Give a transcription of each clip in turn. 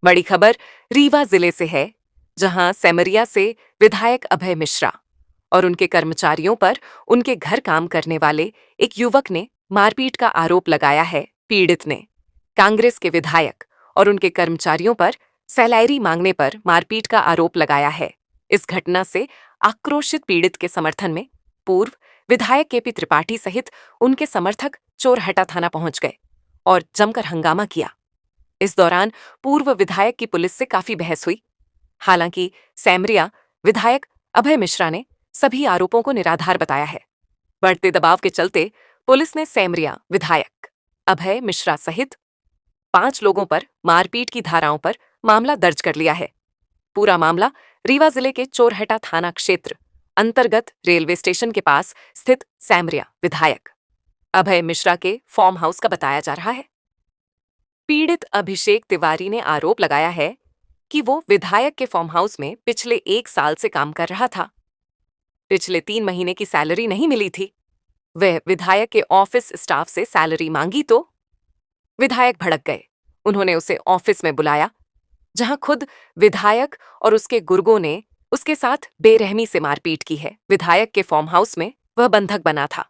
बड़ी खबर रीवा जिले से है, जहां सेमरिया से विधायक अभय मिश्रा और उनके कर्मचारियों पर उनके घर काम करने वाले एक युवक ने मारपीट का आरोप लगाया है। पीड़ित ने कांग्रेस के विधायक और उनके कर्मचारियों पर सैलरी मांगने पर मारपीट का आरोप लगाया है। इस घटना से आक्रोशित पीड़ित के समर्थन में पूर्व विधायक केपी त्रिपाठी सहित उनके समर्थक चोरहटा थाना पहुंच गए और जमकर हंगामा किया। इस दौरान पूर्व विधायक की पुलिस से काफी बहस हुई। हालांकि सेमरिया विधायक अभय मिश्रा ने सभी आरोपों को निराधार बताया है। बढ़ते दबाव के चलते पुलिस ने सेमरिया विधायक अभय मिश्रा सहित 5 लोगों पर मारपीट की धाराओं पर मामला दर्ज कर लिया है। पूरा मामला रीवा जिले के चोरहटा थाना क्षेत्र अंतर्गत रेलवे स्टेशन के पास स्थित सेमरिया विधायक अभय मिश्रा के फार्म हाउस का बताया जा रहा है। पीड़ित अभिषेक तिवारी ने आरोप लगाया है कि वो विधायक के फार्म हाउस में पिछले 1 साल से काम कर रहा था। पिछले 3 महीने की सैलरी नहीं मिली थी। वह विधायक के ऑफिस स्टाफ से सैलरी मांगी तो विधायक भड़क गए। उन्होंने उसे ऑफिस में बुलाया, जहां खुद विधायक और उसके गुर्गों ने उसके साथ बेरहमी से मारपीट की है। विधायक के फार्म हाउस में वह बंधक बना था।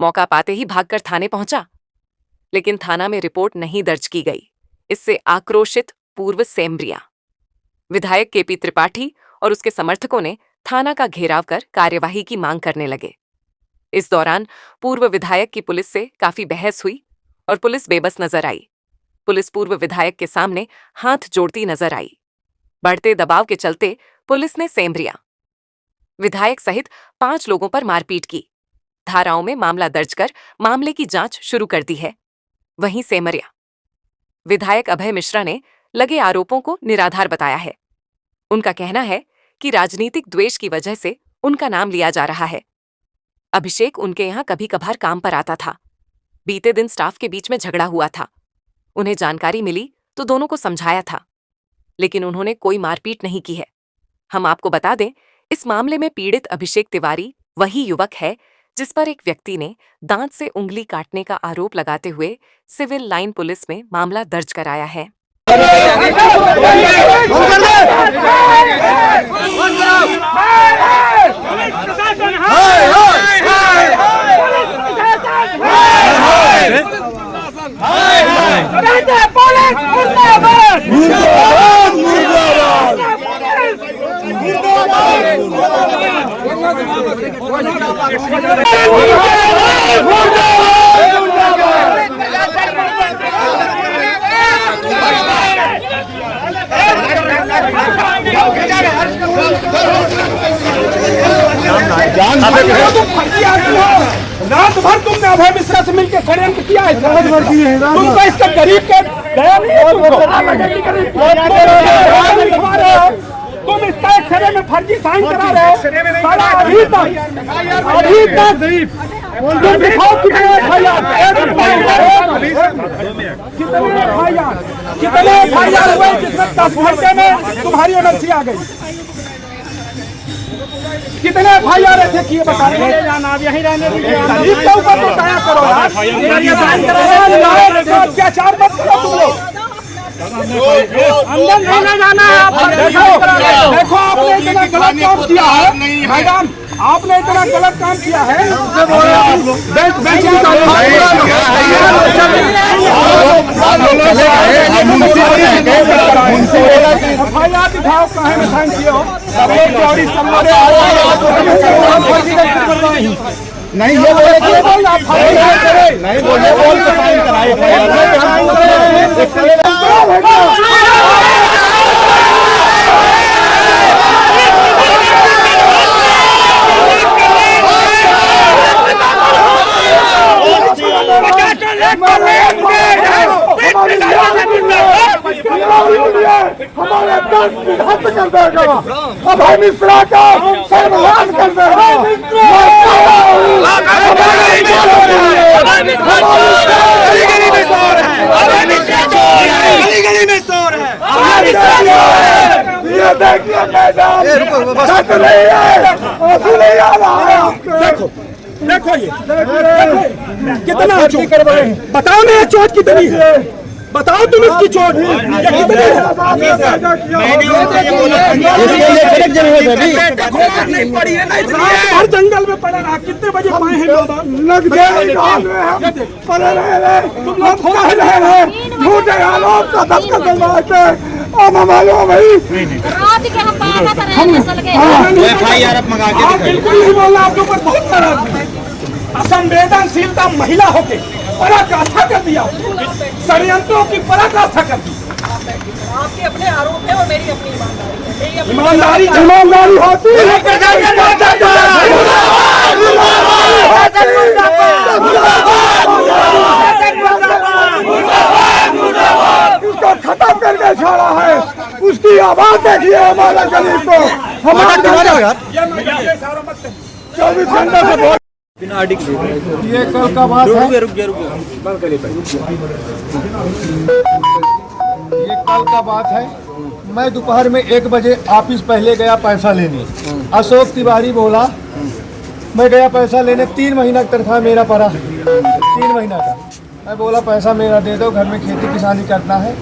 मौका पाते ही भागकर थाने पहुंचा, लेकिन थाना में रिपोर्ट नहीं दर्ज की गई। इससे आक्रोशित पूर्व सेमरिया विधायक केपी त्रिपाठी और उसके समर्थकों ने थाना का घेराव कर कार्यवाही की मांग करने लगे। इस दौरान पूर्व विधायक की पुलिस से काफी बहस हुई और पुलिस बेबस नजर आई। पुलिस पूर्व विधायक के सामने हाथ जोड़ती नजर आई। बढ़ते दबाव के चलते पुलिस ने सेमरिया विधायक सहित 5 लोगों पर मारपीट की धाराओं में मामला दर्ज कर मामले की जांच शुरू कर दी है। वहीं सेमरिया विधायक अभय मिश्रा ने लगे आरोपों को निराधार बताया है। उनका कहना है कि राजनीतिक द्वेष की वजह से उनका नाम लिया जा रहा है। अभिषेक उनके यहां कभी कभार काम पर आता था। बीते दिन स्टाफ के बीच में झगड़ा हुआ था। उन्हें जानकारी मिली तो दोनों को समझाया था, लेकिन उन्होंने कोई मारपीट नहीं की है। हम आपको बता दें, इस मामले में पीड़ित अभिषेक तिवारी वही युवक है जिस पर एक व्यक्ति ने दांत से उंगली काटने का आरोप लगाते हुए सिविल लाइन पुलिस में मामला दर्ज कराया है। रात भर तुमने अभय मिश्रा से मिलकर षड्यंत्र किया है। तुमको इसका गरीब के दया नहीं है। तुम इसका एक शर्त में फर्जी साइन करा रहे हो। अभी तक तुम दिखाओ कितने एफआईआर हुए जिसमें 10 घंटे में तुम्हारी एनओसी आ गई। कितने एफआईआर ऐसे किए बता रहे यहीं रहने के ऊपर तो दया करो। अत्याचार मत करो तुम लोग। अंदर नहीं जाना है। देखो आपने इतना गलत काम किया है मैडम, आपने इतना गलत काम किया है। एफआईआर दिखाओ कहाँ में साइन किए हो। नहीं ये बोले नहीं बोले बोल के साइन कराए। हमारे हत्या कर देगा। अभय मिश्रा का सर्वनाश कर देगा। ये देखिए मैडम, देखो देखो ये कितना चोट, बताओ ना ये चोट कितनी है। बताओ तुम इसकी चोट हर जंगल में पड़ा रहा। कितने बजे पाए हैं लोग? तुम लोग झूठे आरोप का दबका दिलवाते भाई। बिल्कुल नहीं बोलना, आपके ऊपर बहुत नाराज है। असंवेदनशीलता महिला होके पराकाष्ठा कर दिया, षड्यंत्रों की पराकाष्ठा कर दी। आपके अपने आरोप है और मेरी अपनी ईमानदारी ईमानदारी होती है। इसको खत्म करके छोड़ा है, उसकी आवाज देखिए हमारा गरीब को। हमारा 24 घंटे से बहुत ये कल का बात है। ये कल का बात है। मैं दोपहर में 1 बजे ऑफिस पहले गया पैसा लेने। अशोक तिवारी बोला, मैं गया पैसा लेने, 3 महीना की तनख्वाह मेरा पड़ा, 3 महीना का। मैं बोला पैसा मेरा दे दो, घर में खेती किसानी करना है।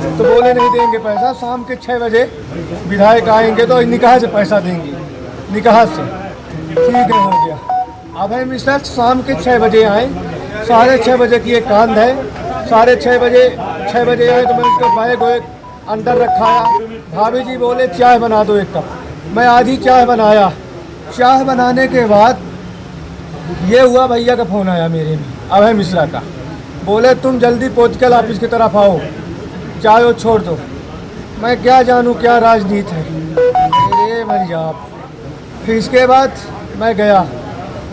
तो बोले नहीं देंगे पैसा, शाम के 6 बजे विधायक आएंगे तो निकाह से पैसा देंगे, निकाह से। ठीक है, हो गया। अभय मिश्रा शाम के 6 बजे आए, 6:30 बजे की एक कांद है। 6:30 बजे 6 बजे आए तो मैंने उसका बैग वैग अंदर रखाया। भाभी जी बोले चाय बना दो 1 कप। मैं आधी चाय बनाया। चाय बनाने के बाद ये हुआ, भैया का फ़ोन आया मेरे में, अभय मिश्रा का। बोले तुम जल्दी पॉलिटिकल ऑफिस की तरफ आओ, चाय वो छोड़ दो। मैं क्या जानूँ क्या राजनीति है, अरे मर जाओ। फिर इसके बाद मैं गया,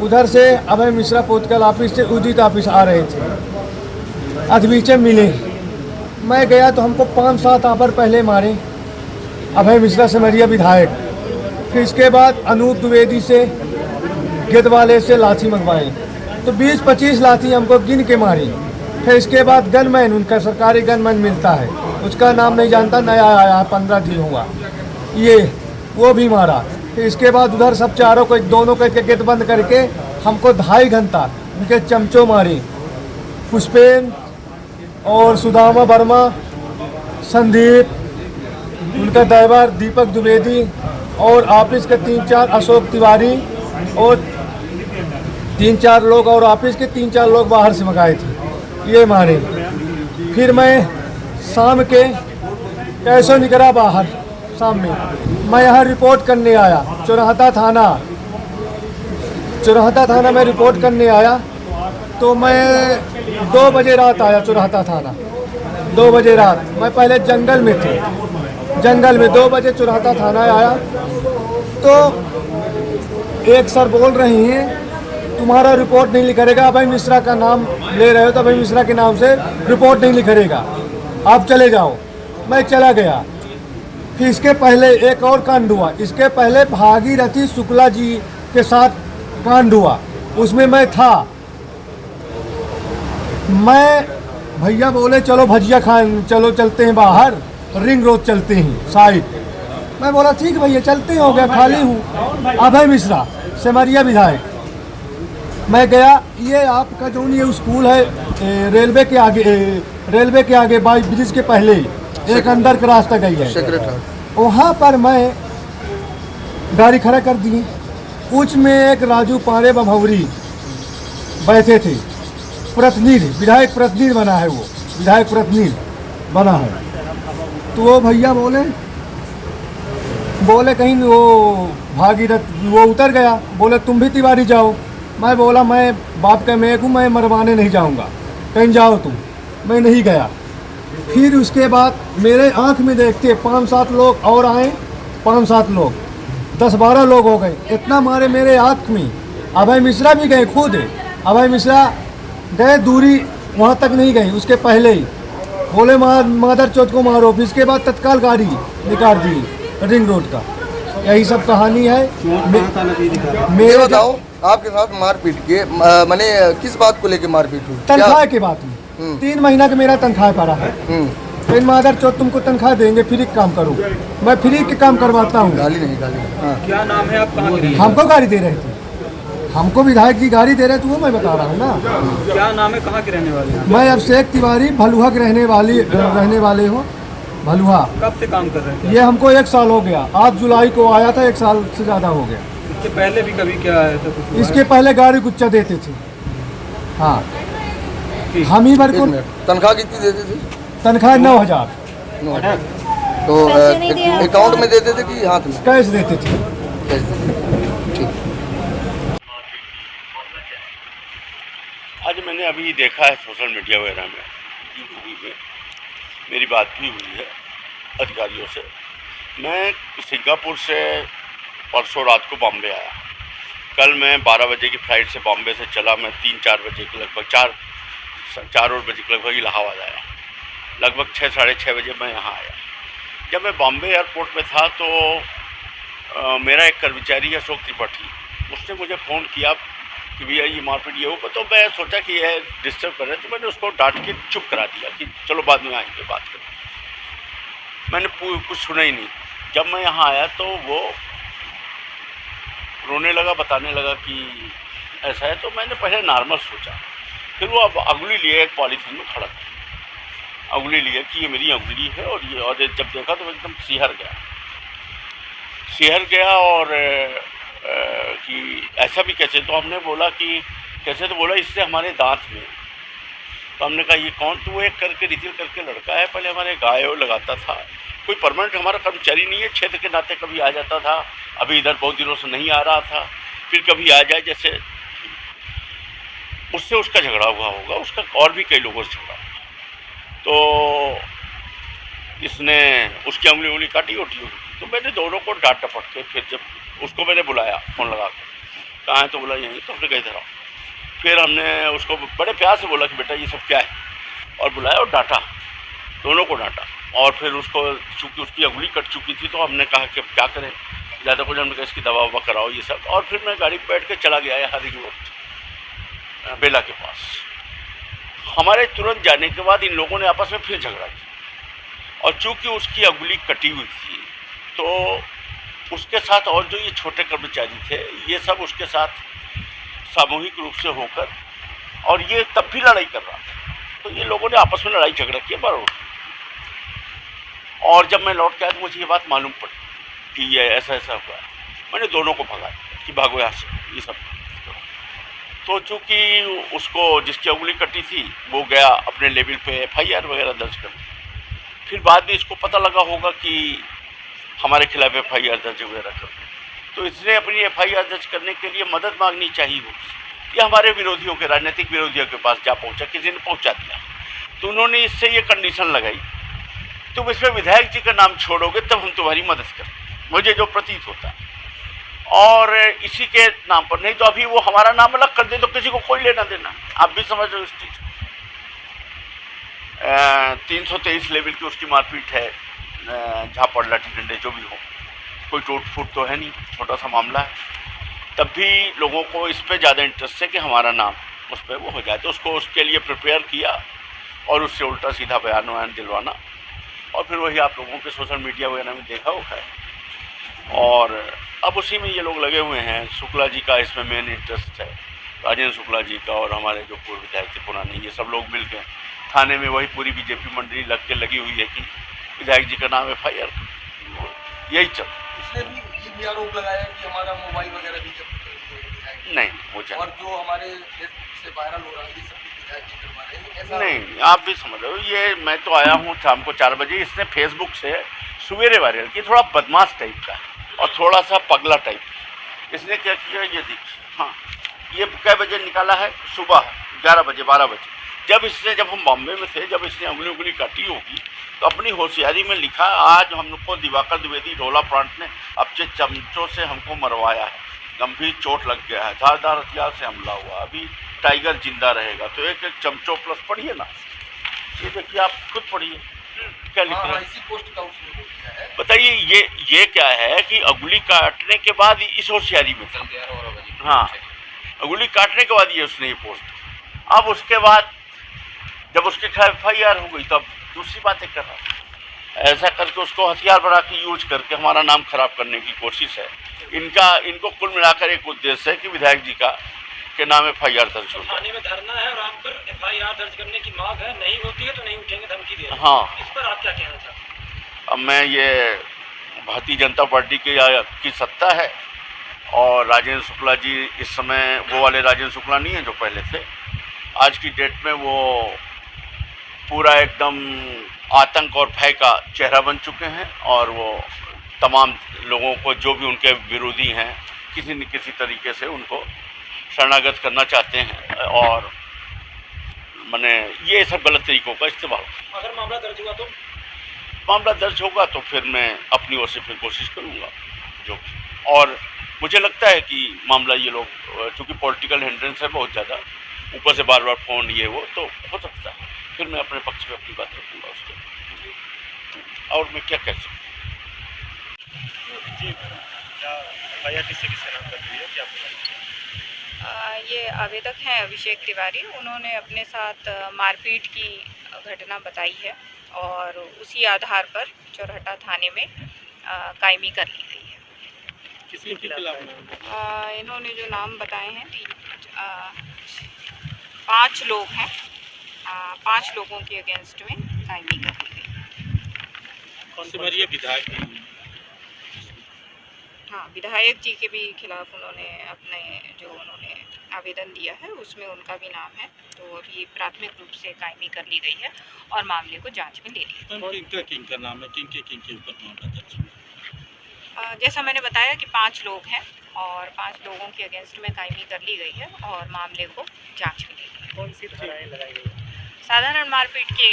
उधर से अभय मिश्रा पॉलिटिकल ऑफिस से उदित ऑफिस आ रहे थे, अधबीचे मिले। मैं गया तो हमको 5-7 ऑफर पहले मारे अभय मिश्रा सिमरिया विधायक। फिर इसके बाद अनूप द्विवेदी से, गिद्धवाले से लाठी मंगवाए, तो 20-25 लाठी हमको गिन के मारी। फिर इसके बाद गनमैन, उनका सरकारी गनमैन मिलता है, उसका नाम नहीं जानता, नया आया, 15 दिन हुआ, ये वो भी मारा। फिर इसके बाद उधर सब चारों को, दोनों को गेट बंद करके हमको 2.5 घंटा उनके चमचों मारी। पुष्पेन और सुदामा वर्मा, संदीप, उनका ड्राइवर दीपक द्विवेदी और ऑफिस के 3-4 अशोक तिवारी और 3-4 लोग, और ऑफिस के 3-4 लोग बाहर से मंगाए थे, ये मारे। फिर मैं शाम के कैसे निकला बाहर, शाम में मैं यहाँ रिपोर्ट करने आया, चौराहा थाना में रिपोर्ट करने आया। तो मैं 2 बजे रात आया चौराहा थाना, 2 बजे रात। मैं पहले जंगल में थे, जंगल में 2 बजे चौराहा थाना आया तो एक सर बोल रही हैं तुम्हारा रिपोर्ट नहीं लिखेगा, अभय मिश्रा का नाम ले रहे हो तो अभय मिश्रा के नाम से रिपोर्ट नहीं लिखेगा, आप चले जाओ। मैं चला गया। फिर इसके पहले एक और कांड हुआ, इसके पहले भागीरथी शुक्ला जी के साथ कांड हुआ, उसमें मैं था। मैं, भैया बोले चलो भजिया खान, चलो चलते हैं बाहर, रिंग रोड चलते हैं साइड। मैं बोला ठीक भैया चलते हैं, हो गया, खाली हूँ। अभय मिश्रा सिमरिया विधायक। मैं गया, ये आपका जो ये स्कूल है रेलवे के आगे बाई ब्रिज के पहले एक अंदर का रास्ता गई है, वहाँ पर मैं गाड़ी खड़ा कर दी। कुछ में एक राजू पारे बभौरी बैठे थे, प्रतिनिधि, विधायक प्रतिनिधि बना है, वो विधायक प्रतिनिधि बना है। तो वो भैया बोले कहीं वो भागीरथ वो उतर गया, बोले तुम भी तिवारी जाओ। मैं बोला मैं बाप का मेक हूँ, मैं मरवाने नहीं जाऊँगा, कहीं जाओ तुम। मैं नहीं गया। फिर उसके बाद मेरे आंख में देखते 5-7 लोग और आए, 5-7 लोग, 10-12 लोग हो गए, इतना मारे मेरे आंख में। अभय मिश्रा भी गए खुद, अभय मिश्रा गए, दूरी वहाँ तक नहीं गई, उसके पहले ही बोले मादर चौथ को मारो। फिर इसके बाद तत्काल गाड़ी निकाल दी रिंग रोड का। यही सब कहानी है। मेरे बताओ, आपके साथ मारपीट के मैंने किस बात को लेके मारपीट हुई? तनख्वाह की बात में। 3 महीना का मेरा तनख्वाह पड़ा है। फिर मादर चौथ तुमको तनख्वाह देंगे, फ्री का काम करो। मैं फ्री के काम करवाता हूँ। गाली नहीं, गाली। हाँ। क्या नाम है, आप कहाँ? हमको गाड़ी दे रहे थे, हमको विधायक जी गाड़ी दे रहे तो वो मैं बता रहा हूँ ना। क्या नाम है, कहाँ के रहने वाले हैं? मैं अभिषेक तिवारी भलुआ के रहने वाले हो भलुआ। कब से काम कर रहे थे? ये हमको 1 साल हो गया, 8 जुलाई को आया था, 1 साल से ज़्यादा हो गया। इसके पहले भी कभी क्या आया था? कुछ हुआ है? इसके पहले गाड़ी गुच्चा देते थे। हाँ, ठीक। हम ही भर एक को मिनट, तनख्वाह कितनी देते थे? तनख्वाह 9,000 तो अकाउंट में देते थे कि हाथ में कैश देते थे। कैश देते थे? ठीक। आज मैंने अभी देखा है सोशल मीडिया वगैरह में, यूट्यूब में मेरी बात भी हुई है अधिकारियों से। मैं सिंगापुर से परसों रात को बॉम्बे आया। कल मैं 12 बजे की फ़्लाइट से बॉम्बे से चला। मैं 3-4 बजे के लगभग 4 बजे के लगभग इलाहाबाद आया। लगभग 6 साढ़े 6 बजे मैं यहाँ आया। जब मैं बॉम्बे एयरपोर्ट में था तो मेरा एक कर्मचारी है अशोक त्रिपाठी, उसने मुझे फ़ोन किया कि भैया ये मारपीट ये होगा। तो मैं सोचा कि यह डिस्टर्ब कर रहे, तो मैंने उसको डांट के चुप करा दिया कि चलो बाद में आएंगे बात करें। मैंने कुछ सुना ही नहीं। जब मैं यहाँ आया तो वो रोने लगा, बताने लगा कि ऐसा है। तो मैंने पहले नॉर्मल सोचा, फिर वो अब अंगुली लिए एक पॉलीथीन में खड़ा था, अंगुली लिए कि ये मेरी अंगुली है। और जब देखा तो एकदम सिहर गया और कि ऐसा भी कैसे। तो हमने बोला कि कैसे, तो बोला इससे हमारे दांत में। तो हमने कहा ये कौन? तो वो एक करके रितिल करके लड़का है, पहले हमारे गाय लगाता था, कोई परमानेंट हमारा कर्मचारी नहीं है, क्षेत्र के नाते कभी आ जाता था, अभी इधर बहुत दिनों से नहीं आ रहा था, फिर कभी आ जाए। जैसे उससे उसका झगड़ा हुआ होगा, उसका और भी कई लोगों से झगड़ा। तो इसने उसकी उंगली काटी होती। तो मैंने दोनों को डांट टपट के फिर जब उसको मैंने बुलाया फ़ोन लगा के, कहाँ है? तो बोला यहीं। तो हमने कहीं इधर आओ। फिर हमने उसको बड़े प्यार से बोला कि बेटा ये सब क्या है, और बुलाया और डांटा, दोनों को डांटा। और फिर उसको चूँकि उसकी अंगुली कट चुकी थी तो हमने कहा कि अब क्या करें, ज़्यादा कुछ। हमने कहा इसकी दवा ववा कराओ ये सब। और फिर मैं गाड़ी पर बैठ के चला गया यहाँ रिंग रोड बेला के पास। हमारे तुरंत जाने के बाद इन लोगों ने आपस में फिर झगड़ा किया, और चूँकि उसकी अंगुली कटी हुई थी तो उसके साथ और जो ये छोटे कर्मचारी थे ये सब उसके साथ सामूहिक रूप से होकर, और ये तब भी लड़ाई कर रहा था। तो ये लोगों ने आपस में लड़ाई झगड़ा किया बराबर। और जब मैं लौट के आया तो मुझे ये बात मालूम पड़ी कि ये ऐसा ऐसा हुआ। मैंने दोनों को भगा दिया कि भागो यहाँ से, ये सब। तो चूँकि उसको जिसकी उंगली कटी थी वो गया अपने लेवल पे FIR वगैरह दर्ज कर। फिर बाद में इसको पता लगा होगा कि हमारे खिलाफ FIR दर्ज वगैरह कर। तो इसने अपनी FIR दर्ज करने के लिए मदद मांगनी चाहिए होगी। ये हमारे विरोधियों के, राजनीतिक विरोधियों के पास जा पहुंचा, किसी ने पहुंचा दिया। तो उन्होंने इससे ये कंडीशन लगाई, तुम इसमें विधायक जी का नाम छोड़ोगे तब हम तुम्हारी मदद करें, मुझे जो प्रतीत होता है। और इसी के नाम पर, नहीं तो अभी वो हमारा नाम अलग कर दे तो किसी को कोई लेना देना। आप भी समझ रहे हो इस चीज़। 323 लेवल की उसकी मारपीट है, झापड़ लाठी डंडे जो भी हो, कोई टूट फूट तो है नहीं, छोटा सा मामला है। तब भी लोगों को इस पे ज़्यादा इंटरेस्ट है कि हमारा नाम उस पर वो हो जाए। तो उसको उसके लिए प्रिपेयर किया और उससे उल्टा सीधा बयान वयान दिलवाना, और फिर वही आप लोगों के सोशल मीडिया वगैरह में देखा हुआ है। और अब उसी में ये लोग लगे हुए हैं। शुक्ला जी का इसमें मेन इंटरेस्ट है, राजेंद्र शुक्ला जी का, और हमारे जो पूर्व विधायक थे पुराने, ये सब लोग मिल के थाने में वही पूरी बीजेपी मंडली लगी हुई है कि विधायक जी का नाम FIR, यही चल। इसने भी ये भी आरोप लगाया कि हमारा मोबाइल वगैरह भी जब नहीं वो चल, और जो हमारे से वायरल हो रहा है ये सब विधायक जी करवा रहे हैं, ऐसा नहीं आप भी समझ रहे हो। ये मैं तो आया हूँ शाम को 4 बजे, इसने फेसबुक से सवेरे वायरल किया, थोड़ा बदमाश टाइप का और थोड़ा सा पगला टाइप। इसने क्या किया ये देखिए, हाँ ये कै बजे निकाला है, सुबह 11 बजे 12 बजे। जब हम बॉम्बे में थे, जब इसने उंगली काटी होगी तो अपनी होशियारी में लिखा, आज हमको दिवाकर द्विवेदी ढोला प्रांत ने अपने चमचों से हमको मरवाया है, गंभीर चोट लग गया है, धारदार हथियार से हमला हुआ, अभी टाइगर जिंदा रहेगा। तो एक एक चमचों प्लस पढ़िए ना, ये देखिए आप खुद पढ़िए क्या लिख रहा है। इसी पोस्ट का उसने वो किया है। बताइए ये क्या है कि उंगली काटने के बाद इस होशियारी में था। हाँ, उंगली काटने के बाद ये उसने ये पोस्ट। अब उसके बाद जब उसके खिलाफ FIR हो गई तब दूसरी बातें कर रहा। ऐसा करके उसको हथियार बना के यूज करके हमारा नाम खराब करने की कोशिश है। इनको कुल मिलाकर एक उद्देश्य है कि विधायक जी का के नाम FIR दर्ज हो जाए। थाने में धरना है और आप पर FIR दर्ज करने की मांग है, नहीं होती है तो नहीं उठेंगे, धमकी दे रहे हैं। हाँ। इस पर आप क्या कहना चाहते हैं? अब मैं ये भारतीय जनता पार्टी की सत्ता है और राजेंद्र शुक्ला जी इस समय वो वाले राजेंद्र शुक्ला नहीं है जो पहले थे। आज की डेट में वो पूरा एकदम आतंक और भय का चेहरा बन चुके हैं और वो तमाम लोगों को जो भी उनके विरोधी हैं किसी न किसी तरीके से उनको शरणागत करना चाहते हैं और माने ये सब गलत तरीकों का इस्तेमाल। अगर मामला दर्ज हुआ तो मामला दर्ज होगा तो फिर मैं अपनी ओर से फिर कोशिश करूँगा जो, और मुझे लगता है कि मामला ये लोग चूँकि पॉलिटिकल हिंड्रेंस है बहुत ज़्यादा, ऊपर से बार बार फ़ोन ये वो, तो हो सकता है फिर मैं अपने पक्ष में अपनी बात रखूँगा उसको। और मैं क्या कह सकता हूँ। ये आवेदक हैं अभिषेक तिवारी, उन्होंने अपने साथ मारपीट की घटना बताई है और उसी आधार पर चौरहटा थाने में कायमी कर ली गई है। किसके खिलाफ? इन्होंने जो नाम बताए हैं 5 लोग हैं, 5 लोगों के अगेंस्ट में कायमी कर ली गई है। सिमरिया विधायक? हाँ, विधायक जी के भी खिलाफ उन्होंने उन्होंने आवेदन दिया है उसमें उनका भी नाम है, तो अभी प्राथमिक रूप से कायमी कर ली गई है और मामले को जांच में ले लिया। किंग का नाम है, किंग के ऊपर मामला दर्ज है? जैसा मैंने बताया कि 5 लोग हैं और 5 लोगों के अगेंस्ट में कायमी कर ली गई है और मामले को जांच में ले लिया। कौन सी धाराएं लगाई गई? साधारण मारपीट के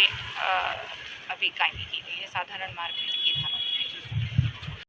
अभी कायमी की गई है, साधारण मारपीट